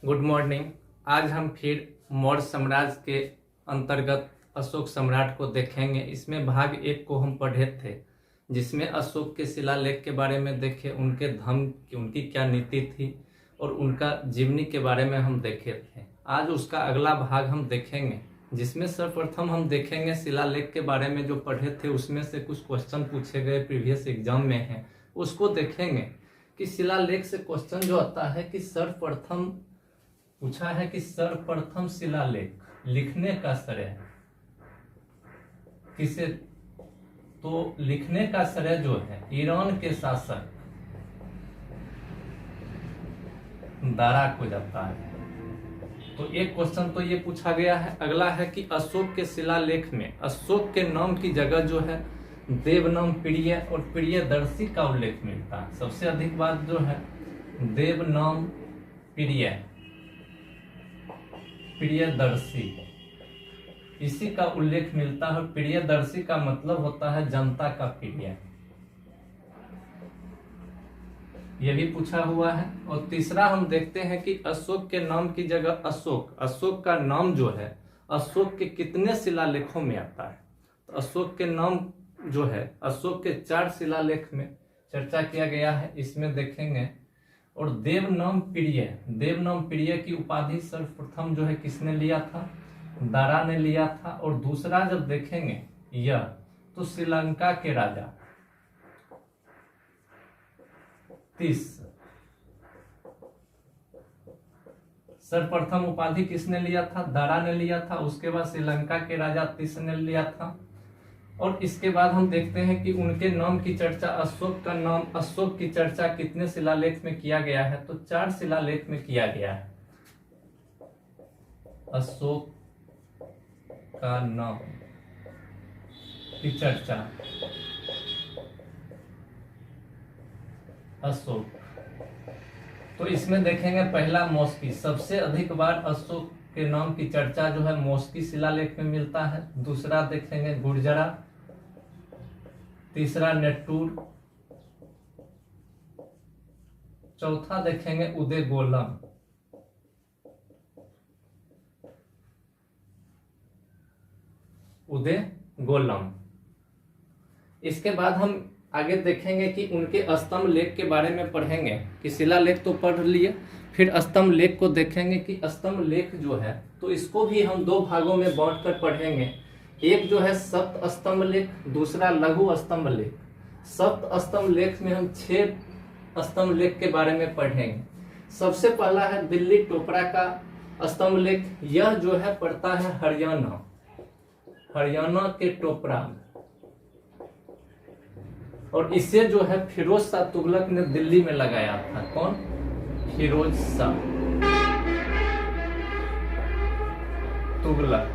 Good morning. आज हम फिर मौर्य साम्राज्य के अंतर्गत अशोक सम्राट को देखेंगे। इसमें भाग 1 को हम पढ़े थे, जिसमें अशोक के शिलालेख के बारे में देखे, उनके धर्म की उनकी क्या नीति थी और उनका जीवनी के बारे में हम देखे थे। आज उसका अगला भाग हम देखेंगे, जिसमें सर्वप्रथम हम देखेंगे शिलालेख के बारे में जो पढ़े थे उसमें से कुछ क्वेश्चन पूछे गए प्रीवियस एग्जाम में हैं, उसको देखेंगे कि शिलालेख से क्वेश्चन जो आता है कि सर्वप्रथम पूछा है कि सर्वप्रथम शिलालेख लिखने का श्रेय किसे? तो लिखने का श्रेय जो है ईरान के शासक दारा को जाता है। तो एक क्वेश्चन तो ये पूछा गया है। अगला है कि अशोक के शिलालेख में अशोक के नाम की जगह जो है देवनाम प्रिय और प्रियदर्शी का उल्लेख मिलता है। सबसे अधिक बात जो है देवनाम प्रिय प्रियदर्शी, इसी का उल्लेख मिलता है। प्रियदर्शी का मतलब होता है जनता का प्रिय, यह भी पूछा हुआ है। और तीसरा हम देखते हैं कि अशोक के नाम की जगह अशोक का नाम जो है अशोक के कितने शिलालेखों में आता है। तो अशोक के नाम जो है अशोक के 4 शिलालेख में चर्चा किया गया है, इसमें देखेंगे। और देवनाम प्रिय की उपाधि सर्वप्रथम जो है किसने लिया था? दारा ने लिया था। और दूसरा जब देखेंगे यह तो श्रीलंका के राजा तीस, सर्वप्रथम उपाधि किसने लिया था? दारा ने लिया था। उसके बाद श्रीलंका के राजा तीस ने लिया था। और इसके बाद हम देखते हैं कि उनके नाम की चर्चा अशोक की चर्चा कितने शिलालेख में किया गया है? तो 4 शिलालेख में किया गया है। अशोक का नाम की चर्चा अशोक, तो इसमें देखेंगे पहला मौस्की, सबसे अधिक बार अशोक के नाम की चर्चा जो है मौस्की शिलालेख में मिलता है। दूसरा देखेंगे गुर्जरा, तीसरा नेट्टूर, चौथा देखेंगे उदय गोलम। इसके बाद हम आगे देखेंगे कि उनके स्तंभ लेख के बारे में पढ़ेंगे कि शिलालेख तो पढ़ लिए, फिर स्तंभ लेख को देखेंगे कि स्तंभ लेख जो है तो इसको भी हम 2 भागों में बांटकर पढ़ेंगे। एक जो है सप्त स्तंभ लेख, दूसरा लघु स्तंभ लेख। सप्त स्तंभ लेख में हम 6 स्तंभ लेख के बारे में पढ़ेंगे। सबसे पहला है दिल्ली टोपरा का स्तंभ लेख। यह जो है पड़ता है हरियाणा के टोपरा, और इसे जो है फिरोज शाह तुगलक ने दिल्ली में लगाया था। कौन? फिरोज शाह तुगलक।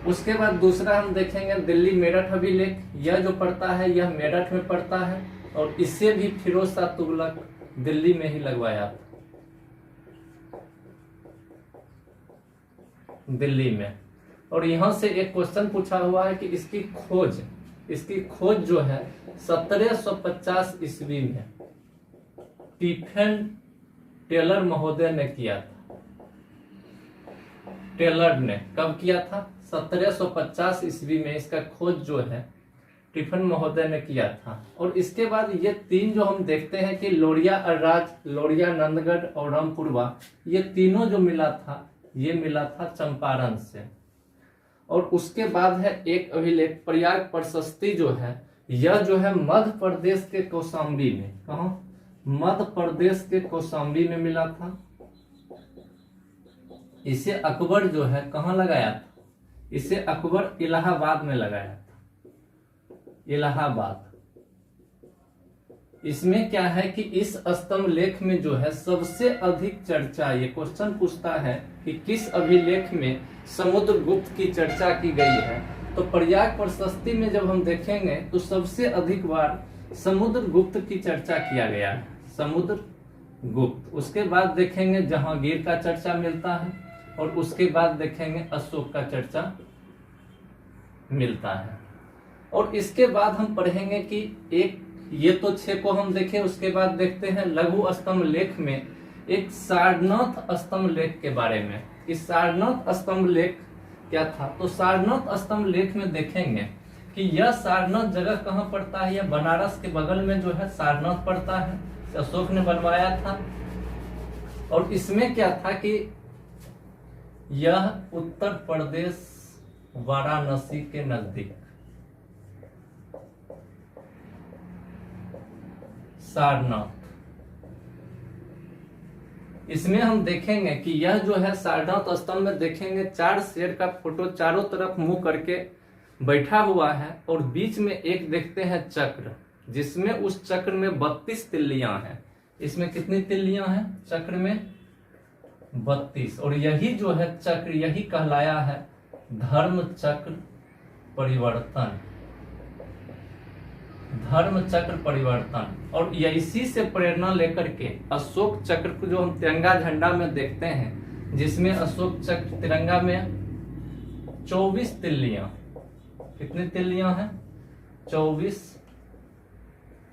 उसके बाद दूसरा हम देखेंगे दिल्ली मेरठ अभिलेख। यह जो पड़ता है यह मेरठ में पड़ता है, और इसे भी फिरोज शाह तुगलक दिल्ली में ही लगवाया था, दिल्ली में। और यहां से एक क्वेश्चन पूछा हुआ है कि इसकी खोज जो है 1750 ईस्वी में स्टीफन टेलर महोदय ने किया था। टेलर ने कब किया था? 1750 ईस्वी में इसका खोज जो है स्टीफन महोदय ने किया था। और इसके बाद ये 3 जो हम देखते हैं कि लोरिया, नंदगढ़ और रामपुरवा, ये तीनों जो मिला था ये मिला था चंपारण से। और उसके बाद है एक अभिलेख प्रयाग प्रशस्ति जो है, यह जो है मध्य प्रदेश के कौशाम्बी में, कहाँ? मध्य प्रदेश के कौशाम्बी में मिला था। इसे अकबर जो है कहाँ लगाया था? इसे अकबर इलाहाबाद में लगाया था, इलाहाबाद। इसमें क्या है कि इस स्तंभ लेख में जो है सबसे अधिक चर्चा, ये क्वेश्चन पूछता है कि किस अभिलेख में समुद्रगुप्त की चर्चा की गई है। तो प्रयाग प्रशस्ति में जब हम देखेंगे तो सबसे अधिक बार समुद्रगुप्त की चर्चा किया गया है, समुद्रगुप्त। उसके बाद देखेंगे जहांगीर का चर्चा मिलता है, और उसके बाद देखेंगे अशोक का चर्चा मिलता है। और इसके बाद हम पढ़ेंगे कि एक ये तो 6 को हम देखें। उसके बाद देखते हैं लघु स्तंभ लेख में एक सारनाथ स्तंभ लेख के बारे में कि सारनाथ स्तंभ लेख क्या था। तो सारनाथ स्तंभ लेख में देखेंगे कि यह सारनाथ जगह कहाँ पड़ता है, यह बनारस के बगल में जो है सारनाथ पड़ता है, अशोक ने बनवाया था। और इसमें क्या था कि यह उत्तर प्रदेश वाराणसी के नजदीक सारनाथ। इसमें हम देखेंगे कि यह जो है सारनाथ स्तंभ में देखेंगे 4 शेर का फोटो चारों तरफ मुंह करके बैठा हुआ है और बीच में एक देखते हैं चक्र, जिसमें उस चक्र में 32 तिल्लियां हैं। इसमें कितनी तिल्लियां हैं चक्र में? 32। और यही जो है चक्र यही कहलाया है धर्म चक्र परिवर्तन, धर्म चक्र परिवर्तन। और इसी से प्रेरणा लेकर के अशोक चक्र को जो हम तिरंगा झंडा में देखते हैं, जिसमें अशोक चक्र तिरंगा में 24 तिल्लियां, कितनी तिल्लियां हैं? 24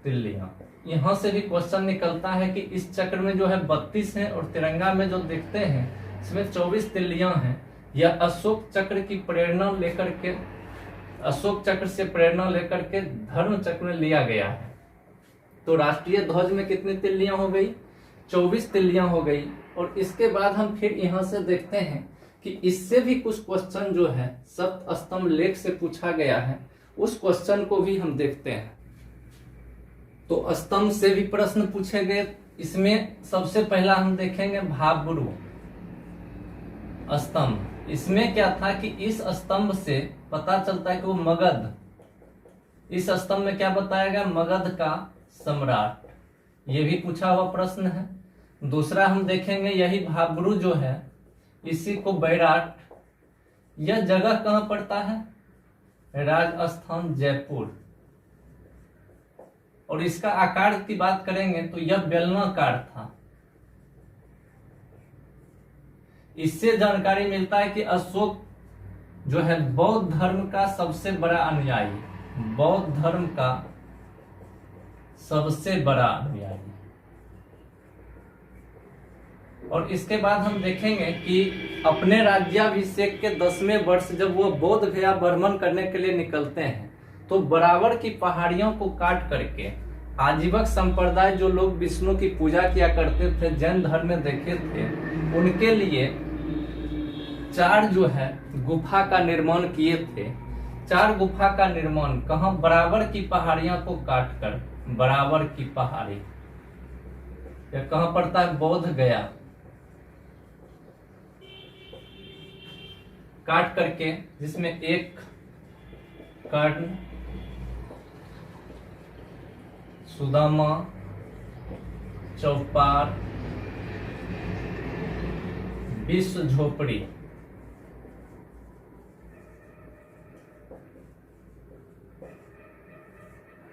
तिल्लियां। यहां से भी क्वेश्चन निकलता है कि इस चक्र में जो है 32 है और तिरंगा में जो देखते हैं इसमें 24 तिल्लियां हैं। यह अशोक चक्र की प्रेरणा लेकर के, अशोक चक्र से प्रेरणा लेकर के धर्म चक्र में लिया गया है। तो राष्ट्रीय ध्वज में कितनी तिल्लियां हो गई? 24 तिल्लियां हो गई। और इसके बाद हम फिर यहां से देखते हैं कि इससे भी कुछ क्वेश्चन जो है सप्त स्तंभ लेख से पूछा गया है, उस क्वेश्चन को भी हम देखते हैं। तो स्तंभ से भी प्रश्न पूछे गए। इसमें सबसे पहला हम देखेंगे भाबरू स्तंभ। इसमें क्या था कि इस स्तंभ से पता चलता है कि वो मगध, इस स्तंभ में क्या बताया गया? मगध का सम्राट। ये भी पूछा हुआ प्रश्न है। दूसरा हम देखेंगे यही भाबरू जो है, इसी को बैराट। यह जगह कहां पड़ता है? राजस्थान, जयपुर। और इसका आकार की बात करेंगे तो यह बेलनाकार था। इससे जानकारी मिलता है कि अशोक जो है बौद्ध धर्म का सबसे बड़ा अनुयायी, बौद्ध धर्म का सबसे बड़ा अनुयायी। और इसके बाद हम देखेंगे कि अपने राज्याभिषेक के 10वें वर्ष जब वो बोध गया भ्रमण करने के लिए निकलते हैं, तो बराबर की पहाड़ियों को काट करके आजीवक संप्रदाय जो लोग विष्णु की पूजा किया करते थे, जैन धर्म में देखे थे, उनके लिए 4 जो है गुफा का निर्माण किए थे। 4 गुफा का निर्माण कहां? बराबर की पहाड़ियों को काट कर, बराबर की पहाड़ी, यह कहां पड़ता है? बोध गया। काट करके, जिसमें एक कर्ण, सुदामा, चौपार, विश्व झोपड़ी,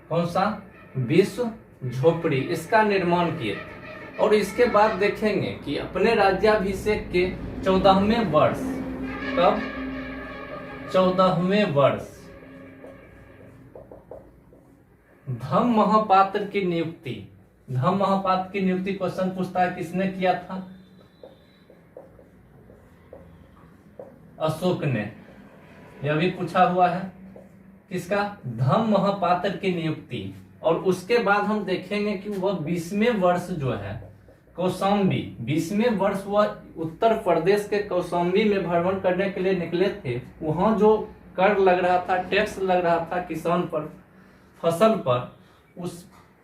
कौन सा? विश्व झोपड़ी, इसका निर्माण किए। और इसके बाद देखेंगे कि अपने राज्याभिषेक के 14वें वर्ष, कब? 14वें वर्ष धम्म महापात्र की नियुक्ति, धम्म महापात्र की नियुक्ति क्वेश्चन पूछता है किसने किया था? अशोक ने। यह भी पूछा हुआ है किसका? धम्म महापात्र की नियुक्ति। और उसके बाद हम देखेंगे कि वह 20वें वर्ष जो है कौशाम्बी, 20वें वर्ष वह उत्तर प्रदेश के कौशाम्बी में भ्रमण करने के लिए निकले थे। वहां जो कर लग रहा था, टैक्स लग रहा था किसान पर, फसल पर,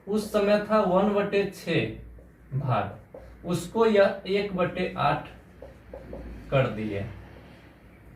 उस समय था 1/6 भाग, उसको यह 1/8 कर दिए।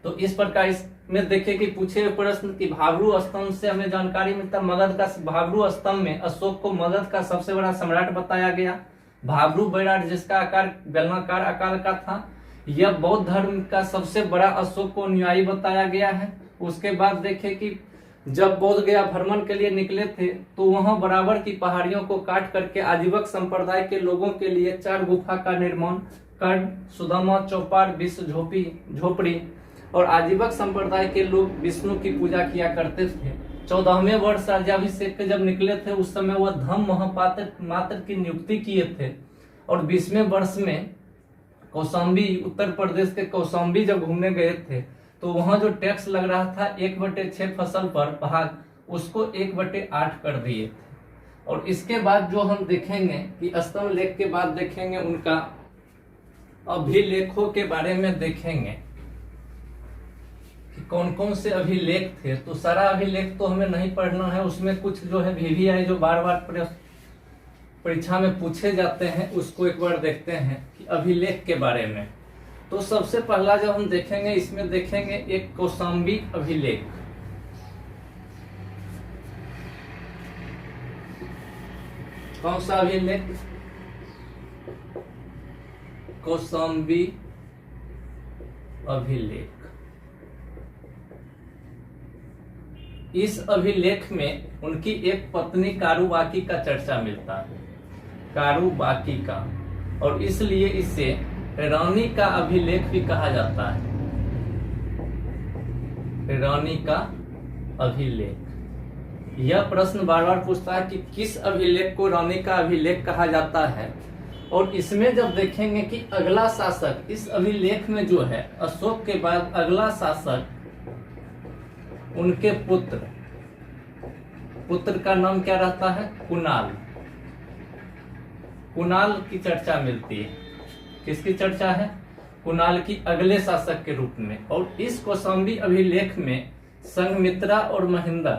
तो इस प्रकार इसमें देखिए कि पूछे हुए प्रश्न की भाबरू स्तंभ से हमें जानकारी मिलता है। मगध का भाबरू स्तंभ में अशोक को मगध का सबसे बड़ा सम्राट बताया गया। भाबरू बैराट जिसका आकार बेलनाकार आकार का था, यह बौद्ध धर्म का सबसे बड़ा अशोक को अनुयायी बताया गया है। उसके बाद देखे कि जब बोध गया भ्रमण के लिए निकले थे तो वहां बराबर की पहाड़ियों को काट करके आजीवक संप्रदाय के लोगों के लिए 4 गुफा का निर्माण, कर्ण, सुदामा, चौपार, विश्व झोपड़ी। और आजीवक संप्रदाय के लोग विष्णु की पूजा किया करते थे। 14वें वर्ष राज्याभिषेक के जब निकले थे उस समय वह धम्म महापात्र की नियुक्ति किए थे। और 20वें वर्ष में कौशाम्बी, उत्तर प्रदेश के कौशाम्बी जब घूमने गए थे तो वहां जो टैक्स लग रहा था 1/6 फसल पर भाग, उसको 1/8 कर दिए थे। और इसके बाद जो हम देखेंगे कि स्तंभ लेख के बाद देखेंगे उनका अभिलेखों के बारे में देखेंगे कि कौन कौन से अभिलेख थे। तो सारा अभिलेख तो हमें नहीं पढ़ना है, उसमें कुछ जो है VVI जो बार बार परीक्षा में पूछे जाते हैं उसको एक बार देखते हैं कि अभिलेख के बारे में। तो सबसे पहला जो हम देखेंगे इसमें देखेंगे एक कौशाम्बी अभिलेख। कौन सा अभिलेख? कौशाम्बी अभिलेख। इस अभिलेख में उनकी एक पत्नी कारूबाकी का चर्चा मिलता है, कारूबाकी का, और इसलिए इसे रानी का अभिलेख भी कहा जाता है, रानी का अभिलेख। यह प्रश्न बार बार पूछता है कि किस अभिलेख को रानी का अभिलेख कहा जाता है। और इसमें जब देखेंगे कि अगला शासक, इस अभिलेख में जो है अशोक के बाद अगला शासक, उनके पुत्र का नाम क्या रहता है? कुणाल। कुणाल की चर्चा मिलती है। किसकी चर्चा है? कुणाल की अगले शासक के रूप में। और इस कौशाम्बी अभिलेख में संघमित्रा और महेंद्र,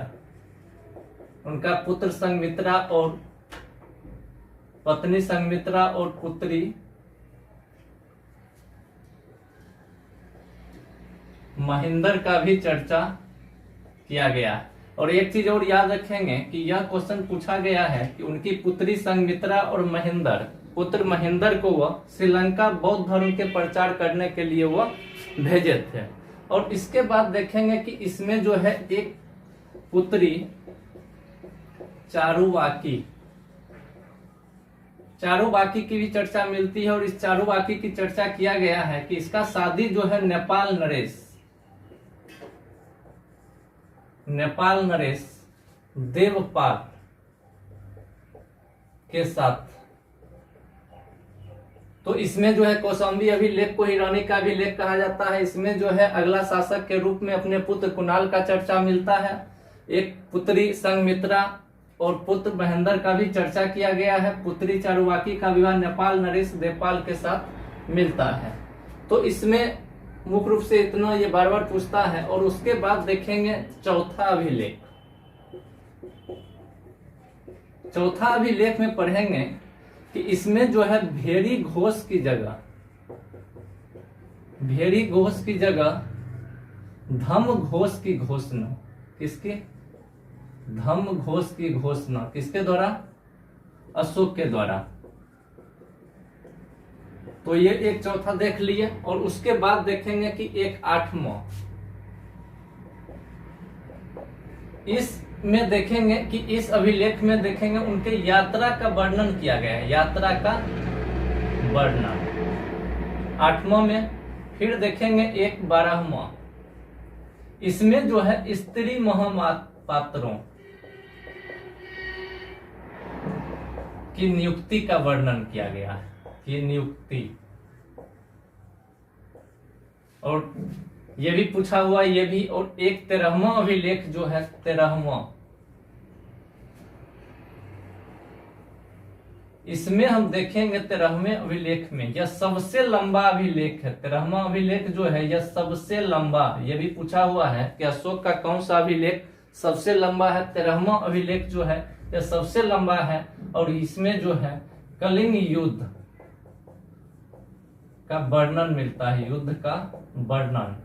उनका पुत्र संघमित्रा और पत्नी संघमित्रा और पुत्री महेंद्र का भी चर्चा किया गया। और एक चीज और याद रखेंगे कि यह क्वेश्चन पूछा गया है कि उनकी पुत्री संघमित्रा और महेंद्र, पुत्र महेंद्र को वह श्रीलंका बौद्ध धर्म के प्रचार करने के लिए वह भेजे थे। और इसके बाद देखेंगे कि इसमें जो है एक पुत्री चारुबाकी, चारुबाकी की भी चर्चा मिलती है। और इस चारुबाकी की चर्चा किया गया है कि इसका शादी जो है नेपाल नरेश देवपाल के साथ। तो इसमें जो है कौशाम्बी अभिलेख को ही रानी का अभिलेख कहा जाता है। इसमें जो है अगला शासक के रूप में अपने पुत्र कुणाल का चर्चा मिलता है, एक पुत्री संघमित्रा और पुत्र महेंद्र का भी चर्चा किया गया है। पुत्री चारुबाकी का विवाह नेपाल नरेश देवपाल के साथ मिलता है। तो इसमें मुख्य रूप से इतना ये बार बार पूछता है। और उसके बाद देखेंगे चौथा अभिलेख। चौथा अभिलेख में पढ़ेंगे कि इसमें जो है भेड़ी घोष की जगह धम घोष की घोषणा, किसकी? धम घोष की घोषणा किसके द्वारा? अशोक के द्वारा। तो ये एक चौथा देख लिए। और उसके बाद देखेंगे कि एक आठवां, इसमें देखेंगे कि इस अभिलेख में देखेंगे उनके यात्रा का वर्णन किया गया है, यात्रा का वर्णन 8वां में। फिर देखेंगे एक 12वां, इसमें जो है स्त्री महापात्रों की नियुक्ति का वर्णन किया गया है, ये नियुक्ति। और ये भी पूछा हुआ ये भी। और एक 13वां अभिलेख जो है 13वां, इसमें हम देखेंगे 13वें अभिलेख में यह सबसे लंबा अभिलेख है। 13वां अभिलेख जो है यह सबसे लंबा, यह भी पूछा हुआ है कि अशोक का कौन सा अभिलेख सबसे लंबा है। 13वां अभिलेख जो है यह सबसे लंबा है। और इसमें जो है कलिंग युद्ध का वर्णन मिलता है, युद्ध का वर्णन।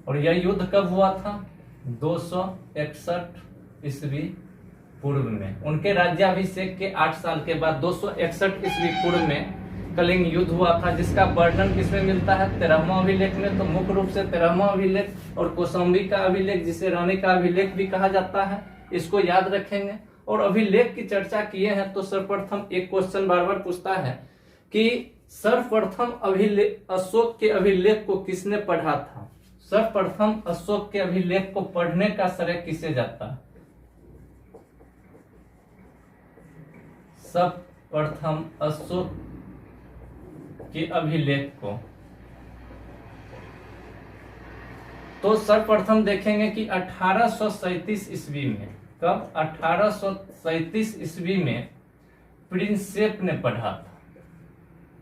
और यह युद्ध कब हुआ था? 261 ईस्वी पूर्व में। उनके राज्याभिषेक के 8 साल के बाद 261 ईस्वी पूर्व में कलिंग युद्ध हुआ था, जिसका वर्णन किसमें मिलता है? 13वां अभिलेख में। तो मुख्य रूप से 13वां अभिलेख और कौशाम्बी का अभिलेख, जिसे रानी का अभिलेख भी कहा जाता है, इसको याद रखेंगे। और अभिलेख की चर्चा किए हैं तो सर्वप्रथम एक क्वेश्चन बार बार पूछता है कि सर्वप्रथम अशोक के अभिलेख को किसने पढ़ा था? सर्वप्रथम अशोक के अभिलेख को पढ़ने का श्रेय किसे जाता है? प्रथम अशोक के अभिलेख को, तो सर्वप्रथम देखेंगे कि 1837 ईस्वी में, कब 1837 ईस्वी में प्रिंसेप ने पढ़ा था,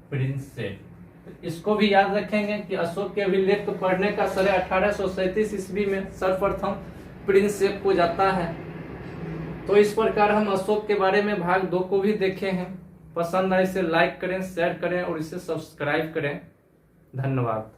प्रिंसेप। इसको भी याद रखेंगे कि अशोक के अभिलेख को पढ़ने का श्रेय 1837 ईस्वी में सर्वप्रथम प्रिंसेप को जाता है। तो इस प्रकार हम अशोक के बारे में भाग 2 को भी देखे हैं। पसंद आए इसे लाइक करें, शेयर करें और इसे सब्सक्राइब करें। धन्यवाद।